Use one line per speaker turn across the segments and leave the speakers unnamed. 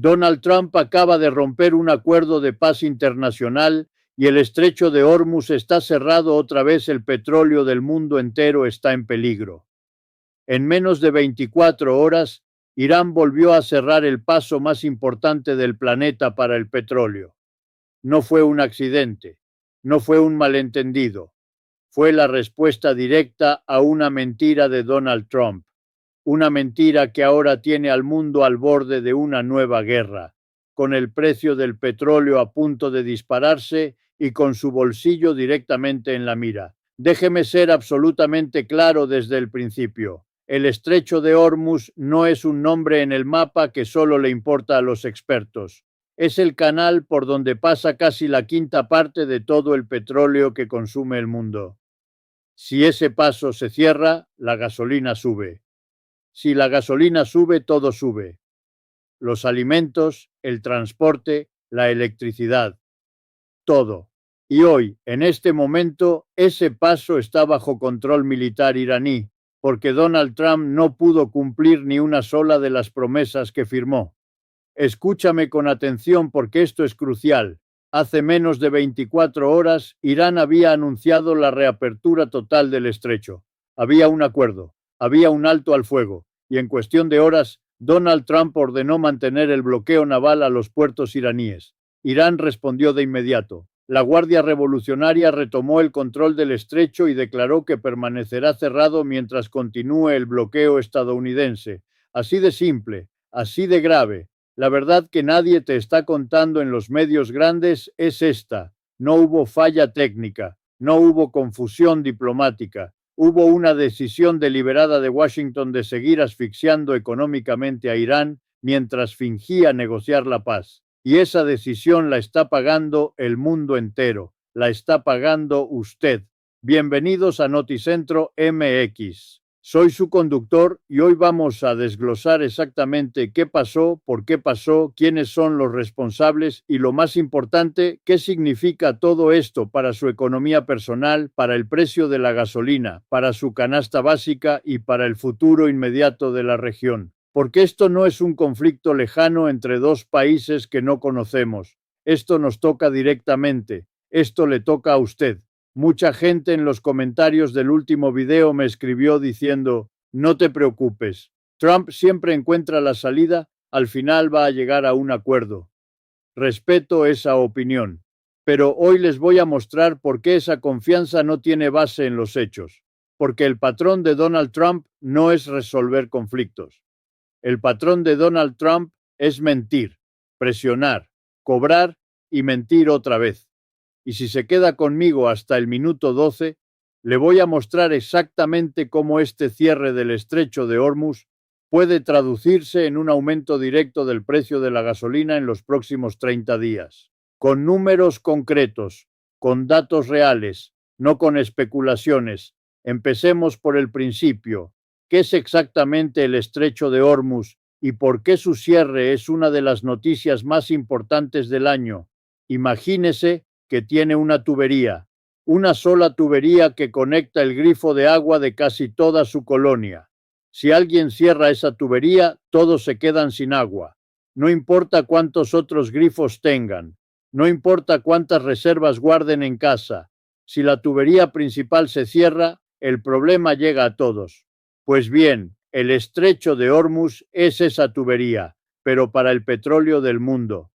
Donald Trump acaba de romper un acuerdo de paz internacional y el estrecho de Hormuz está cerrado otra vez. El petróleo del mundo entero está en peligro. En menos de 24 horas, Irán volvió a cerrar el paso más importante del planeta para el petróleo. No fue un accidente, no fue un malentendido, fue la respuesta directa a una mentira de Donald Trump, una mentira que ahora tiene al mundo al borde de una nueva guerra, con el precio del petróleo a punto de dispararse y con su bolsillo directamente en la mira. Déjeme ser absolutamente claro desde el principio. El estrecho de Hormuz no es un nombre en el mapa que solo le importa a los expertos. Es el canal por donde pasa casi la quinta parte de todo el petróleo que consume el mundo. Si ese paso se cierra, la gasolina sube. Si la gasolina sube, todo sube. Los alimentos, el transporte, la electricidad, todo. Y hoy, en este momento, ese paso está bajo control militar iraní, porque Donald Trump no pudo cumplir ni una sola de las promesas que firmó. Escúchame con atención porque esto es crucial. Hace menos de 24 horas, Irán había anunciado la reapertura total del estrecho. Había un acuerdo, había un alto al fuego, y en cuestión de horas, Donald Trump ordenó mantener el bloqueo naval a los puertos iraníes. Irán respondió de inmediato. La Guardia Revolucionaria retomó el control del estrecho y declaró que permanecerá cerrado mientras continúe el bloqueo estadounidense. Así de simple, así de grave. La verdad que nadie te está contando en los medios grandes es esta. No hubo falla técnica, no hubo confusión diplomática, hubo una decisión deliberada de Washington de seguir asfixiando económicamente a Irán mientras fingía negociar la paz. Y esa decisión la está pagando el mundo entero, la está pagando usted. Bienvenidos a Noticentro MX. Soy su conductor y hoy vamos a desglosar exactamente qué pasó, por qué pasó, quiénes son los responsables y lo más importante, qué significa todo esto para su economía personal, para el precio de la gasolina, para su canasta básica y para el futuro inmediato de la región. Porque esto no es un conflicto lejano entre dos países que no conocemos. Esto nos toca directamente. Esto le toca a usted. Mucha gente en los comentarios del último video me escribió diciendo, no te preocupes, Trump siempre encuentra la salida, al final va a llegar a un acuerdo. Respeto esa opinión, pero hoy les voy a mostrar por qué esa confianza no tiene base en los hechos, porque el patrón de Donald Trump no es resolver conflictos. El patrón de Donald Trump es mentir, presionar, cobrar y mentir otra vez. Y si se queda conmigo hasta el minuto 12, le voy a mostrar exactamente cómo este cierre del estrecho de Hormuz puede traducirse en un aumento directo del precio de la gasolina en los próximos 30 días. Con números concretos, con datos reales, no con especulaciones. Empecemos por el principio. ¿Qué es exactamente el estrecho de Hormuz y por qué su cierre es una de las noticias más importantes del año? Imagínese que tiene una tubería, una sola tubería que conecta el grifo de agua de casi toda su colonia. Si alguien cierra esa tubería, todos se quedan sin agua. No importa cuántos otros grifos tengan, no importa cuántas reservas guarden en casa. Si la tubería principal se cierra, el problema llega a todos. Pues bien, el estrecho de Hormuz es esa tubería, pero para el petróleo del mundo.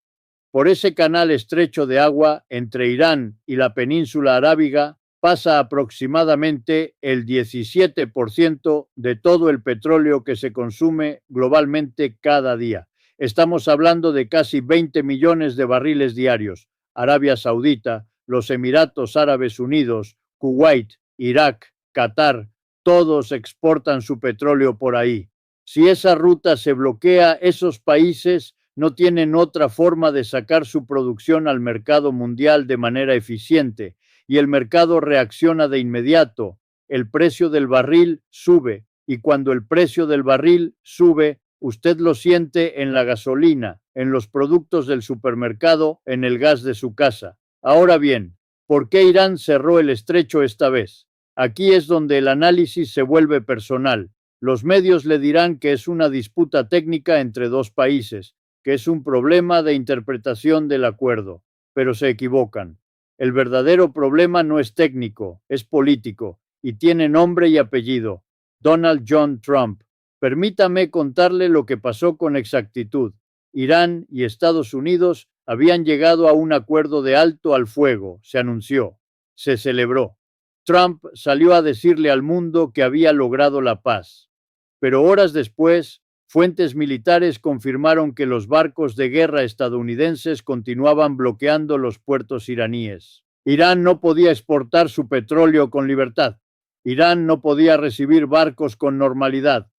Por ese canal estrecho de agua entre Irán y la península arábiga pasa aproximadamente el 17% de todo el petróleo que se consume globalmente cada día. Estamos hablando de casi 20 millones de barriles diarios. Arabia Saudita, los Emiratos Árabes Unidos, Kuwait, Irak, Qatar, todos exportan su petróleo por ahí. Si esa ruta se bloquea, esos países no tienen otra forma de sacar su producción al mercado mundial de manera eficiente y el mercado reacciona de inmediato. El precio del barril sube y cuando el precio del barril sube, usted lo siente en la gasolina, en los productos del supermercado, en el gas de su casa. Ahora bien, ¿por qué Irán cerró el estrecho esta vez? Aquí es donde el análisis se vuelve personal. Los medios le dirán que es una disputa técnica entre dos países, que es un problema de interpretación del acuerdo, pero se equivocan. El verdadero problema no es técnico, es político, y tiene nombre y apellido: Donald John Trump. Permítame contarle lo que pasó con exactitud. Irán y Estados Unidos habían llegado a un acuerdo de alto al fuego, se anunció, se celebró. Trump salió a decirle al mundo que había logrado la paz. Pero horas después, fuentes militares confirmaron que los barcos de guerra estadounidenses continuaban bloqueando los puertos iraníes. Irán no podía exportar su petróleo con libertad. Irán no podía recibir barcos con normalidad.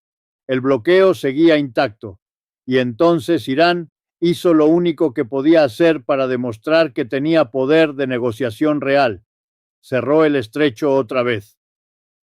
El bloqueo seguía intacto. Y entonces Irán hizo lo único que podía hacer para demostrar que tenía poder de negociación real: cerró el estrecho otra vez.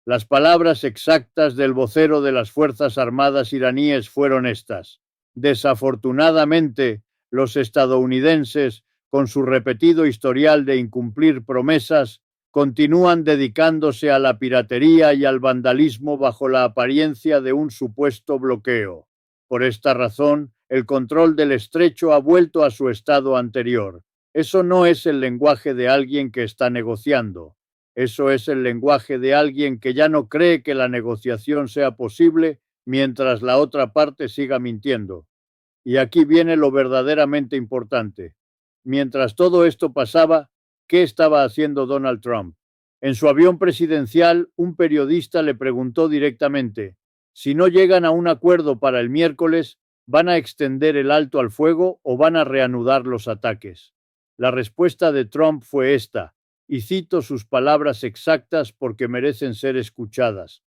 Las palabras exactas del vocero de las Fuerzas Armadas iraníes fueron estas: desafortunadamente, los estadounidenses, con su repetido historial de incumplir promesas, continúan dedicándose a la piratería y al vandalismo bajo la apariencia de un supuesto bloqueo. Por esta razón, el control del estrecho ha vuelto a su estado anterior. Eso no es el lenguaje de alguien que está negociando. Eso es el lenguaje de alguien que ya no cree que la negociación sea posible mientras la otra parte siga mintiendo. Y aquí viene lo verdaderamente importante. Mientras todo esto pasaba, ¿qué estaba haciendo Donald Trump? En su avión presidencial, un periodista le preguntó directamente: si no llegan a un acuerdo para el miércoles, ¿van a extender el alto al fuego o van a reanudar los ataques? La respuesta de Trump fue esta, y cito sus palabras exactas porque merecen ser escuchadas: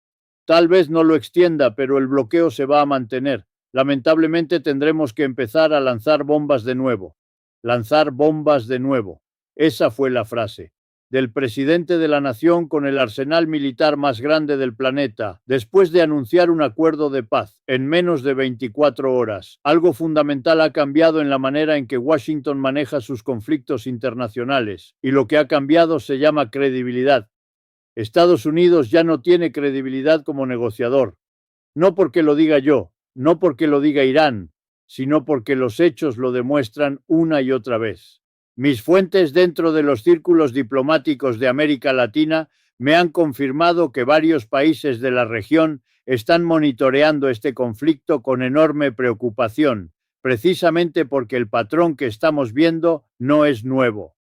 tal vez no lo extienda, pero el bloqueo se va a mantener. Lamentablemente tendremos que empezar a lanzar bombas de nuevo. Lanzar bombas de nuevo. Esa fue la frase del presidente de la nación con el arsenal militar más grande del planeta, después de anunciar un acuerdo de paz en menos de 24 horas. Algo fundamental ha cambiado en la manera en que Washington maneja sus conflictos internacionales, y lo que ha cambiado se llama credibilidad. Estados Unidos ya no tiene credibilidad como negociador, no porque lo diga yo, no porque lo diga Irán, sino porque los hechos lo demuestran una y otra vez. Mis fuentes dentro de los círculos diplomáticos de América Latina me han confirmado que varios países de la región están monitoreando este conflicto con enorme preocupación, precisamente porque el patrón que estamos viendo no es nuevo.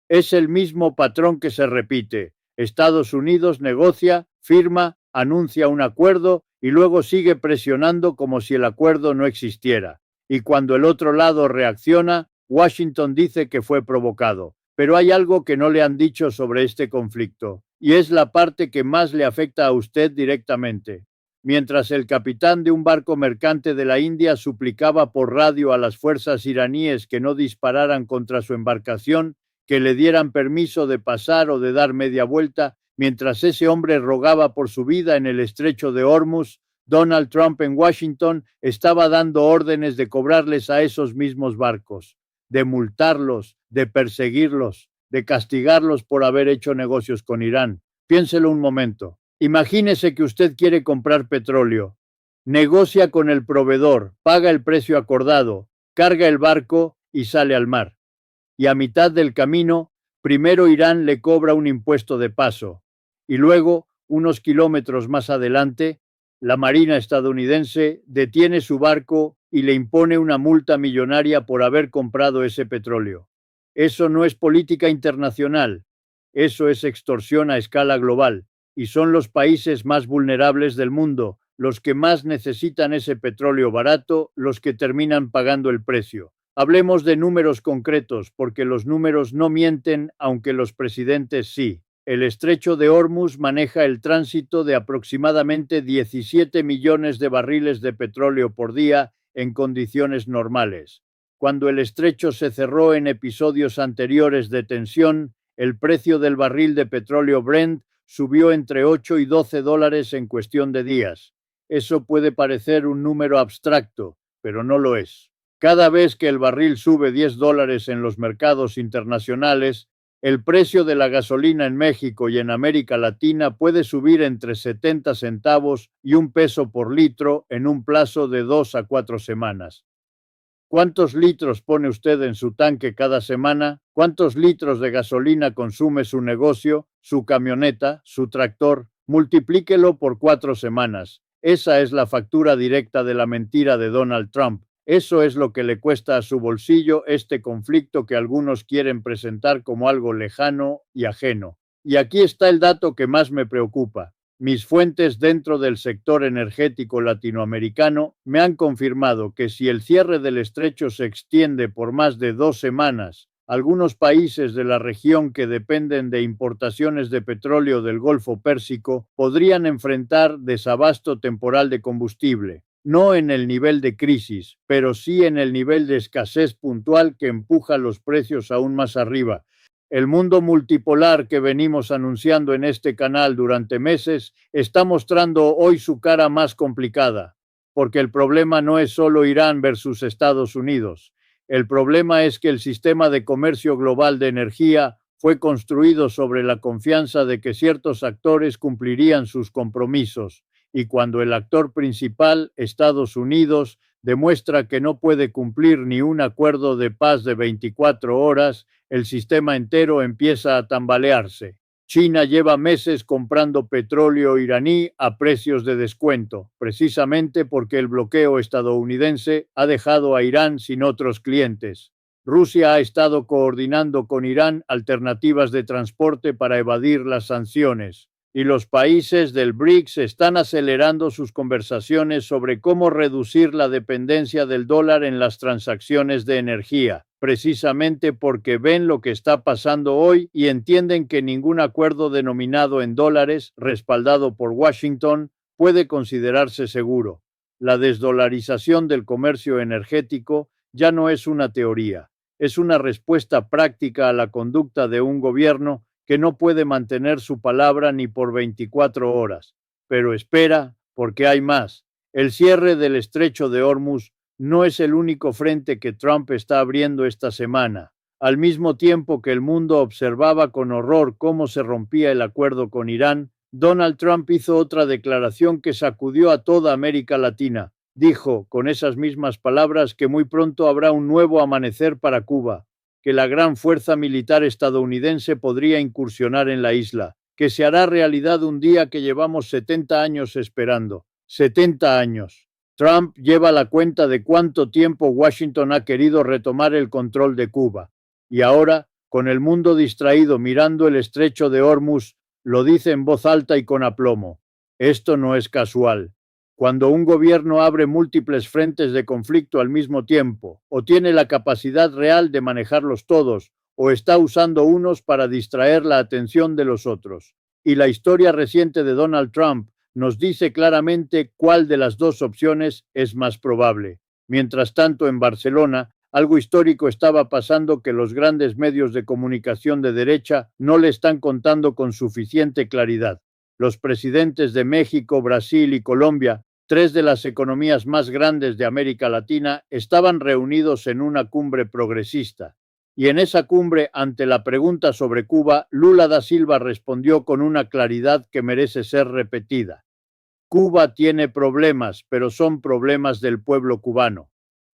Es el mismo patrón que se repite. Estados Unidos negocia, firma, anuncia un acuerdo y luego sigue presionando como si el acuerdo no existiera. Y cuando el otro lado reacciona, Washington dice que fue provocado. Pero hay algo que no le han dicho sobre este conflicto, y es la parte que más le afecta a usted directamente. Mientras el capitán de un barco mercante de la India suplicaba por radio a las fuerzas iraníes que no dispararan contra su embarcación, que le dieran permiso de pasar o de dar media vuelta, mientras ese hombre rogaba por su vida en el estrecho de Hormuz, Donald Trump en Washington estaba dando órdenes de cobrarles a esos mismos barcos, de multarlos, de perseguirlos, de castigarlos por haber hecho negocios con Irán. Piénselo un momento. Imagínese que usted quiere comprar petróleo. Negocia con el proveedor, paga el precio acordado, carga el barco y sale al mar. Y a mitad del camino, primero Irán le cobra un impuesto de paso, y luego, unos kilómetros más adelante, la Marina estadounidense detiene su barco y le impone una multa millonaria por haber comprado ese petróleo. Eso no es política internacional, eso es extorsión a escala global, y son los países más vulnerables del mundo, los que más necesitan ese petróleo barato, los que terminan pagando el precio. Hablemos de números concretos, porque los números no mienten, aunque los presidentes sí. El estrecho de Hormuz maneja el tránsito de aproximadamente 17 millones de barriles de petróleo por día en condiciones normales. Cuando el estrecho se cerró en episodios anteriores de tensión, el precio del barril de petróleo Brent subió entre 8 y 12 dólares en cuestión de días. Eso puede parecer un número abstracto, pero no lo es. Cada vez que el barril sube 10 dólares en los mercados internacionales, el precio de la gasolina en México y en América Latina puede subir entre 70 centavos y 1 peso por litro en un plazo de 2 a 4 semanas. ¿Cuántos litros pone usted en su tanque cada semana? ¿Cuántos litros de gasolina consume su negocio, su camioneta, su tractor? Multiplíquelo por 4 semanas. Esa es la factura directa de la mentira de Donald Trump. Eso es lo que le cuesta a su bolsillo este conflicto que algunos quieren presentar como algo lejano y ajeno. Y aquí está el dato que más me preocupa. Mis fuentes dentro del sector energético latinoamericano me han confirmado que si el cierre del estrecho se extiende por más de 2 semanas, algunos países de la región que dependen de importaciones de petróleo del Golfo Pérsico podrían enfrentar desabasto temporal de combustible, no en el nivel de crisis, pero sí en el nivel de escasez puntual que empuja los precios aún más arriba. El mundo multipolar que venimos anunciando en este canal durante meses está mostrando hoy su cara más complicada, porque el problema no es solo Irán versus Estados Unidos. El problema es que el sistema de comercio global de energía fue construido sobre la confianza de que ciertos actores cumplirían sus compromisos, y cuando el actor principal, Estados Unidos, demuestra que no puede cumplir ni un acuerdo de paz de 24 horas, el sistema entero empieza a tambalearse. China lleva meses comprando petróleo iraní a precios de descuento, precisamente porque el bloqueo estadounidense ha dejado a Irán sin otros clientes. Rusia ha estado coordinando con Irán alternativas de transporte para evadir las sanciones, y los países del BRICS están acelerando sus conversaciones sobre cómo reducir la dependencia del dólar en las transacciones de energía, precisamente porque ven lo que está pasando hoy y entienden que ningún acuerdo denominado en dólares, respaldado por Washington, puede considerarse seguro. La desdolarización del comercio energético ya no es una teoría, es una respuesta práctica a la conducta de un gobierno que no puede mantener su palabra ni por 24 horas. Pero espera, porque hay más. El cierre del estrecho de Hormuz no es el único frente que Trump está abriendo esta semana. Al mismo tiempo que el mundo observaba con horror cómo se rompía el acuerdo con Irán, Donald Trump hizo otra declaración que sacudió a toda América Latina. Dijo, con esas mismas palabras, que muy pronto habrá un nuevo amanecer para Cuba, que la gran fuerza militar estadounidense podría incursionar en la isla, que se hará realidad un día que llevamos 70 años esperando. 70 años. Trump lleva la cuenta de cuánto tiempo Washington ha querido retomar el control de Cuba. Y ahora, con el mundo distraído mirando el estrecho de Hormuz, lo dice en voz alta y con aplomo. Esto no es casual. Cuando un gobierno abre múltiples frentes de conflicto al mismo tiempo, o tiene la capacidad real de manejarlos todos, o está usando unos para distraer la atención de los otros. Y la historia reciente de Donald Trump nos dice claramente cuál de las dos opciones es más probable. Mientras tanto, en Barcelona, algo histórico estaba pasando que los grandes medios de comunicación de derecha no le están contando con suficiente claridad. Los presidentes de México, Brasil y Colombia, tres de las economías más grandes de América Latina, estaban reunidos en una cumbre progresista. Y en esa cumbre, ante la pregunta sobre Cuba, Lula da Silva respondió con una claridad que merece ser repetida. Cuba tiene problemas, pero son problemas del pueblo cubano.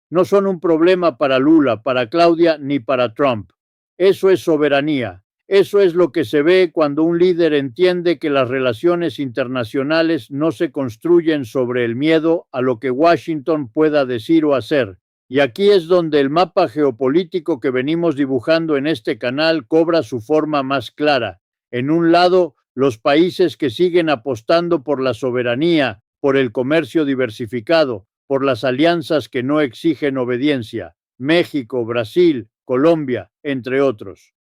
No son un problema para Lula, para Claudia ni para Trump. Eso es soberanía. Eso es lo que se ve cuando un líder entiende que las relaciones internacionales no se construyen sobre el miedo a lo que Washington pueda decir o hacer. Y aquí es donde el mapa geopolítico que venimos dibujando en este canal cobra su forma más clara. En un lado, los países que siguen apostando por la soberanía, por el comercio diversificado, por las alianzas que no exigen obediencia. México, Brasil, Colombia, entre otros.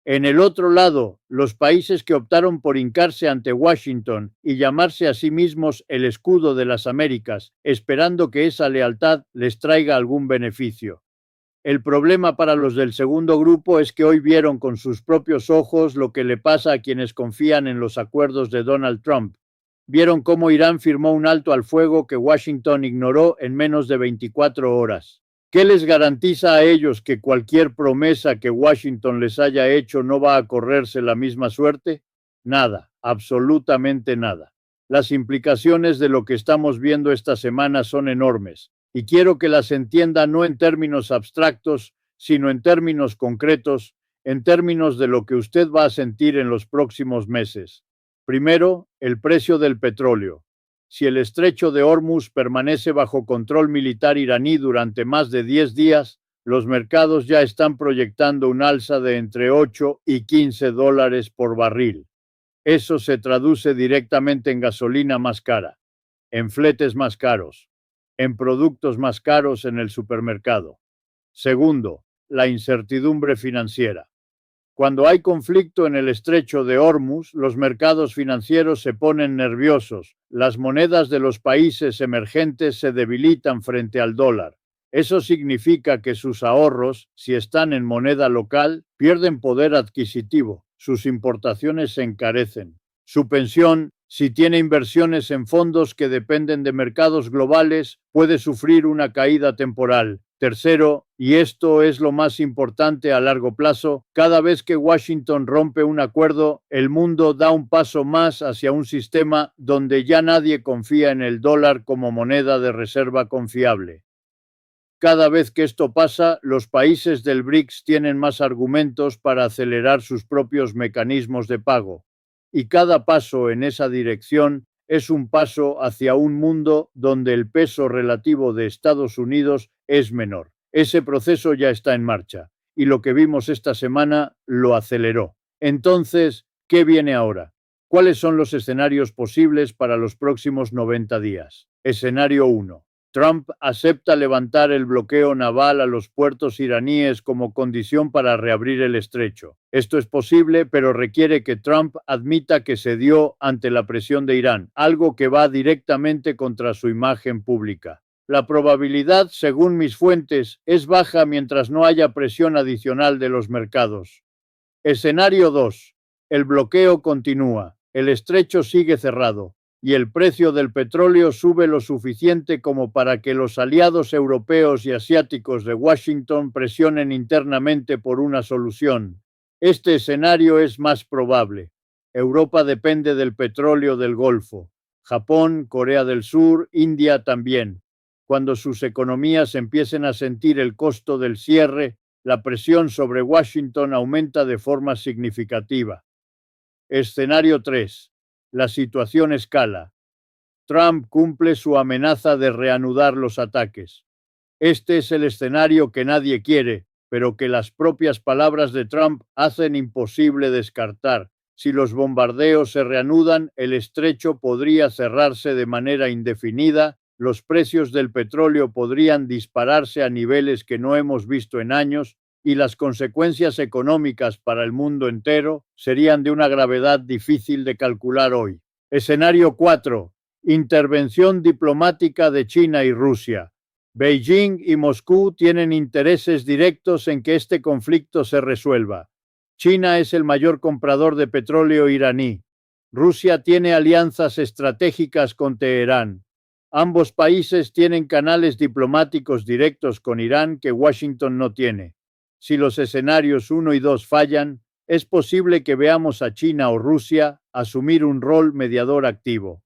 En el otro lado, los países que optaron por hincarse ante Washington y llamarse a sí mismos el escudo de las Américas, esperando que esa lealtad les traiga algún beneficio. El problema para los del segundo grupo es que hoy vieron con sus propios ojos lo que le pasa a quienes confían en los acuerdos de Donald Trump. Vieron cómo Irán firmó un alto al fuego que Washington ignoró en menos de 24 horas. ¿Qué les garantiza a ellos que cualquier promesa que Washington les haya hecho no va a correrse la misma suerte? Nada, absolutamente nada. Las implicaciones de lo que estamos viendo esta semana son enormes. Y quiero que las entienda no en términos abstractos, sino en términos concretos, en términos de lo que usted va a sentir en los próximos meses. Primero, el precio del petróleo. Si el estrecho de Hormuz permanece bajo control militar iraní durante más de 10 días, los mercados ya están proyectando un alza de entre 8 y 15 dólares por barril. Eso se traduce directamente en gasolina más cara, en fletes más caros, en productos más caros en el supermercado. Segundo, la incertidumbre financiera. Cuando hay conflicto en el estrecho de Hormuz, los mercados financieros se ponen nerviosos, las monedas de los países emergentes se debilitan frente al dólar. Eso significa que sus ahorros, si están en moneda local, pierden poder adquisitivo, sus importaciones se encarecen. Su pensión, si tiene inversiones en fondos que dependen de mercados globales, puede sufrir una caída temporal. Tercero, y esto es lo más importante a largo plazo, cada vez que Washington rompe un acuerdo, el mundo da un paso más hacia un sistema donde ya nadie confía en el dólar como moneda de reserva confiable. Cada vez que esto pasa, los países del BRICS tienen más argumentos para acelerar sus propios mecanismos de pago. Y cada paso en esa dirección es un paso hacia un mundo donde el peso relativo de Estados Unidos es menor. Ese proceso ya está en marcha, y lo que vimos esta semana lo aceleró. Entonces, ¿qué viene ahora? ¿Cuáles son los escenarios posibles para los próximos 90 días? Escenario 1. Trump acepta levantar el bloqueo naval a los puertos iraníes como condición para reabrir el estrecho. Esto es posible, pero requiere que Trump admita que cedió ante la presión de Irán, algo que va directamente contra su imagen pública. La probabilidad, según mis fuentes, es baja mientras no haya presión adicional de los mercados. Escenario 2. El bloqueo continúa. El estrecho sigue cerrado y el precio del petróleo sube lo suficiente como para que los aliados europeos y asiáticos de Washington presionen internamente por una solución. Este escenario es más probable. Europa depende del petróleo del Golfo. Japón, Corea del Sur, India también. Cuando sus economías empiecen a sentir el costo del cierre, la presión sobre Washington aumenta de forma significativa. Escenario 3. La situación escala. Trump cumple su amenaza de reanudar los ataques. Este es el escenario que nadie quiere, pero que las propias palabras de Trump hacen imposible descartar. Si los bombardeos se reanudan, el estrecho podría cerrarse de manera indefinida, los precios del petróleo podrían dispararse a niveles que no hemos visto en años, y las consecuencias económicas para el mundo entero serían de una gravedad difícil de calcular hoy. Escenario 4. Intervención diplomática de China y Rusia. Beijing y Moscú tienen intereses directos en que este conflicto se resuelva. China es el mayor comprador de petróleo iraní. Rusia tiene alianzas estratégicas con Teherán. Ambos países tienen canales diplomáticos directos con Irán que Washington no tiene. Si los escenarios 1 y 2 fallan, es posible que veamos a China o Rusia asumir un rol mediador activo.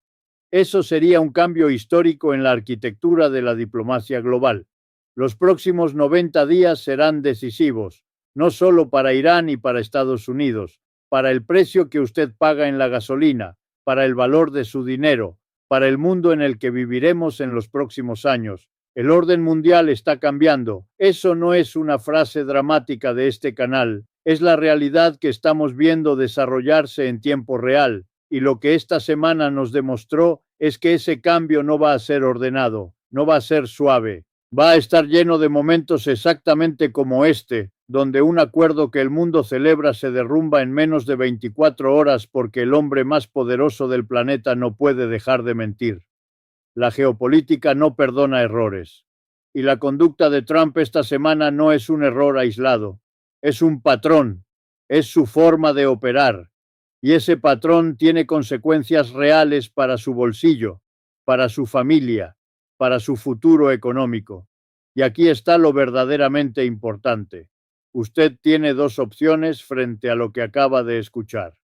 Eso sería un cambio histórico en la arquitectura de la diplomacia global. Los próximos 90 días serán decisivos, no solo para Irán y para Estados Unidos, para el precio que usted paga en la gasolina, para el valor de su dinero, para el mundo en el que viviremos en los próximos años. El orden mundial está cambiando. Eso no es una frase dramática de este canal, es la realidad que estamos viendo desarrollarse en tiempo real, y lo que esta semana nos demostró es que ese cambio no va a ser ordenado, no va a ser suave, va a estar lleno de momentos exactamente como este, donde un acuerdo que el mundo celebra se derrumba en menos de 24 horas porque el hombre más poderoso del planeta no puede dejar de mentir. La geopolítica no perdona errores. Y la conducta de Trump esta semana no es un error aislado, es un patrón, es su forma de operar. Y ese patrón tiene consecuencias reales para su bolsillo, para su familia, para su futuro económico. Y aquí está lo verdaderamente importante. Usted tiene dos opciones frente a lo que acaba de escuchar.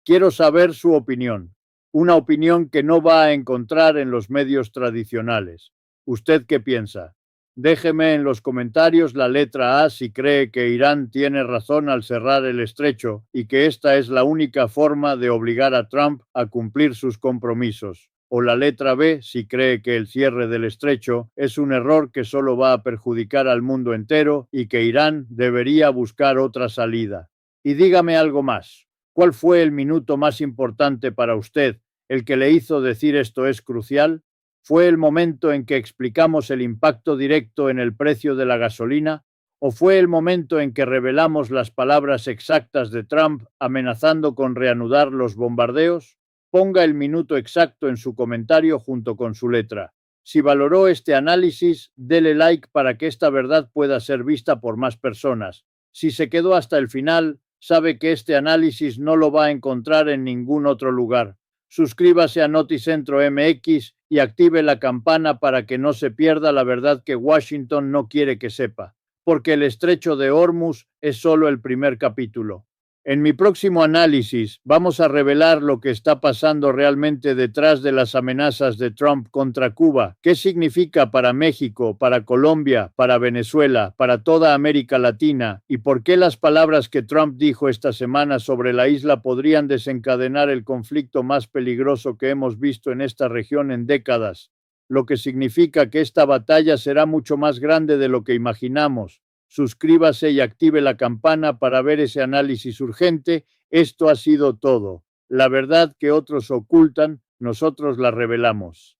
Quiero saber su opinión. Una opinión que no va a encontrar en los medios tradicionales. ¿Usted qué piensa? Déjeme en los comentarios la letra A si cree que Irán tiene razón al cerrar el estrecho y que esta es la única forma de obligar a Trump a cumplir sus compromisos. O la letra B si cree que el cierre del estrecho es un error que solo va a perjudicar al mundo entero y que Irán debería buscar otra salida. Y dígame algo más. ¿Cuál fue el minuto más importante para usted, el que le hizo decir esto es crucial? ¿Fue el momento en que explicamos el impacto directo en el precio de la gasolina? ¿O fue el momento en que revelamos las palabras exactas de Trump amenazando con reanudar los bombardeos? Ponga el minuto exacto en su comentario junto con su letra. Si valoró este análisis, dele like para que esta verdad pueda ser vista por más personas. Si se quedó hasta el final, sabe que este análisis no lo va a encontrar en ningún otro lugar. Suscríbase a Noticentro MX y active la campana para que no se pierda la verdad que Washington no quiere que sepa, porque el estrecho de Hormuz es solo el primer capítulo. En mi próximo análisis vamos a revelar lo que está pasando realmente detrás de las amenazas de Trump contra Cuba, qué significa para México, para Colombia, para Venezuela, para toda América Latina y por qué las palabras que Trump dijo esta semana sobre la isla podrían desencadenar el conflicto más peligroso que hemos visto en esta región en décadas, lo que significa que esta batalla será mucho más grande de lo que imaginamos. Suscríbase y active la campana para ver ese análisis urgente. Esto ha sido todo. La verdad que otros ocultan, nosotros la revelamos.